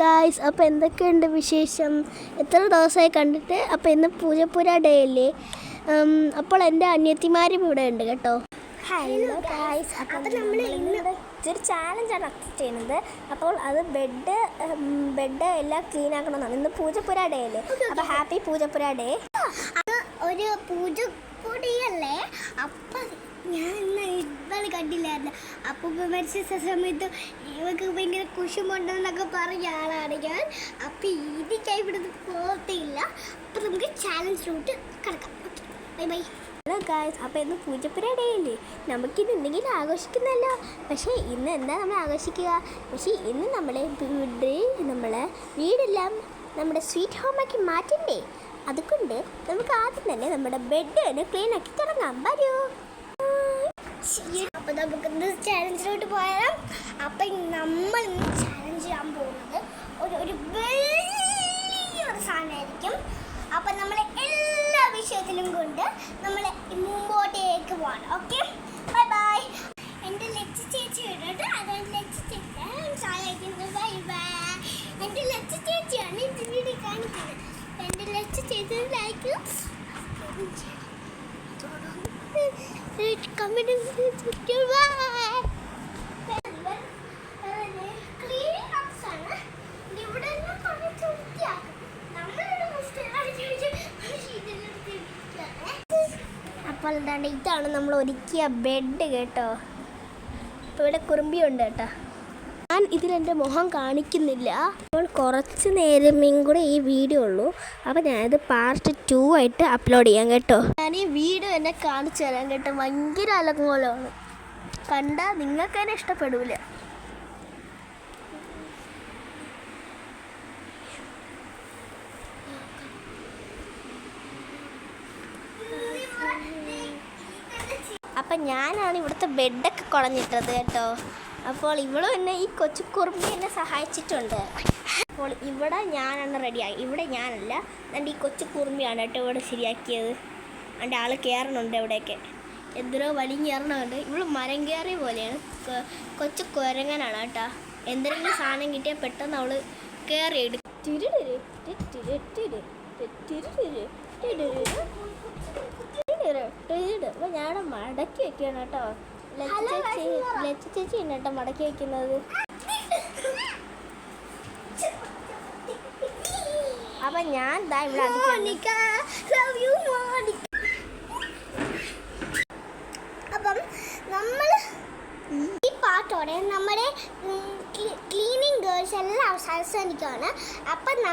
Guys, അപ്പോൾ എന്തൊക്കെയുണ്ട് വിശേഷം? എത്ര ദിവസമായി കണ്ടിട്ട്. അപ്പോൾ ഇന്ന് പൂജപ്പുര ഡേ അല്ലേ? അപ്പോൾ എൻ്റെ അനിയത്തിമാരും ഇവിടെ ഉണ്ട് കേട്ടോ. ഹലോ ഗായ്സ്, അപ്പോൾ നമ്മൾ ഇന്ന് ഒരു ചാലഞ്ചാണ് അക്സെപ്റ്റ് ചെയ്യുന്നത്. അപ്പോൾ അത് ബെഡ് എല്ലാം ക്ലീൻ ആക്കണമെന്നാണ്. ഇന്ന് പൂജപ്പുര ഡേ അല്ലേ? അപ്പോൾ ഹാപ്പി പൂജപ്പുര ഡേ. ഒരു പൂജപ്പൊടിയല്ലേ? അപ്പം ഞാൻ ഇന്ന് ഇതാണ് കണ്ടില്ലായിരുന്നു. അപ്പം മരിച്ച സമയത്ത് ഇവർക്ക് ഭയങ്കര കുശുമുണ്ടെന്നൊക്കെ പറഞ്ഞ ആളാണ് ഞാൻ. അപ്പം ഇതിക്കായി ഇവിടുന്ന് പോകത്തില്ല. അപ്പം നമുക്ക് ചാലഞ്ചിലോട്ട് കിടക്കാം. Bye bye. ഹലോ ഗായ്സ്, അപ്പോൾ ഇന്ന് പൂജപ്പുര ഡേ അല്ലേ? നമുക്കിന്ന് എന്തെങ്കിലും ആഘോഷിക്കുന്നല്ലോ. പക്ഷേ ഇന്ന് എന്താ നമ്മൾ ആഘോഷിക്കുക? പക്ഷേ ഇന്ന് നമ്മളെ വീടെല്ലാം നമ്മുടെ സ്വീറ്റ് ഹോമാക്കി മാറ്റണ്ടേ? അതുകൊണ്ട് നമുക്ക് ആദ്യം തന്നെ നമ്മുടെ ബെഡ് തന്നെ ക്ലീൻ ആക്കി തുടങ്ങാം. വരൂ. അപ്പം നമുക്ക് ഇന്ന് ചാലഞ്ചിലോട്ട് പോയാൽ അപ്പം നമ്മൾ ഇന്ന് ചാലഞ്ച് ചെയ്യാൻ പോകുന്നത് ഒരു വലിയൊരു സാധനമായിരിക്കും. അപ്പം നമ്മൾ എല്ലാ വിഷയത്തിലും കൊണ്ട് നമ്മൾ മുമ്പോട്ടേക്ക് പോകണം. Okay, bye bye. എൻ്റെ ലക്ഷ്യ ചേച്ചി ഇട്ടിട്ട് അതായത് ലക്ഷ്യ ചേച്ചി സഹായിക്കുന്നത്. Bye bye. എൻ്റെ ലക്ഷ്യ ചേച്ചിയാണ് ഇത് വീഡിയോ കാണിക്കുന്നത്. എൻ്റെ ലക്ഷ്യ ചേച്ചി ലൈക്ക് കമന്റ് അപ്പോൾ എന്താണ്, ഇതാണ് നമ്മൾ ഒരുക്കിയ ബെഡ് കേട്ടോ. ഇപ്പോൾ ഇവിടെ കുറുമ്പിയുണ്ട് കേട്ടോ. ഞാൻ ഇതിലെൻ്റെ മുഖം കാണിക്കുന്നില്ല. അപ്പോൾ കുറച്ച് നേരമേയും കൂടെ ഈ വീഡിയോ ഉള്ളൂ. അപ്പോൾ ഞാനിത് പാർട്ട് 2 ആയിട്ട് അപ്ലോഡ് ചെയ്യാം കേട്ടോ. ഞാൻ ഈ വീഡിയോ എന്നെ കാണിച്ചു തരാം കേട്ടോ. ഭയങ്കര അലങ്കോലമാണ്. കണ്ടാൽ നിങ്ങൾക്ക് തന്നെ ഇഷ്ടപ്പെടില്ല. അപ്പം ഞാനാണ് ഇവിടുത്തെ ബെഡൊക്കെ കുളഞ്ഞിട്ടത് കേട്ടോ. അപ്പോൾ ഇവളും എന്നെ ഈ കൊച്ചു കുറുമ്പി എന്നെ സഹായിച്ചിട്ടുണ്ട്. അപ്പോൾ ഇവിടെ ഞാനാണ് റെഡിയായി. ഇവിടെ ഞാനല്ല, എൻ്റെ ഈ കൊച്ചു കുറുമ്പിയാണ് കേട്ടോ ഇവിടെ ശരിയാക്കിയത്. എൻ്റെ ആൾ കയറണുണ്ട് ഇവിടെയൊക്കെ. എന്തിനോ വലിഞ്ഞേറണുണ്ട്. ഇവള് മരം കയറിയ പോലെയാണ്. കൊച്ചു കുരങ്ങനാണ് കേട്ടോ. എന്തെങ്കിലും സാധനം കിട്ടിയാൽ പെട്ടെന്ന് അവള് കയറി എടുക്കും. അപ്പോൾ ഞാനവിടെ മടക്കി വെക്കുകയാണ് കേട്ടോ. ലച്ച ചേച്ചി ഉണ്ട് കേട്ടോ മടക്കി വെക്കുന്നത്. അപ്പം ഞാൻ ദാ ഇവിടെ അപ്പം നമ്മൾ ഈ പാട്ടോടെ നമ്മുടെ ക്ലീനിങ് ഗേൾസ് എല്ലാം അവസാനിക്കുകയാണ്. അപ്പം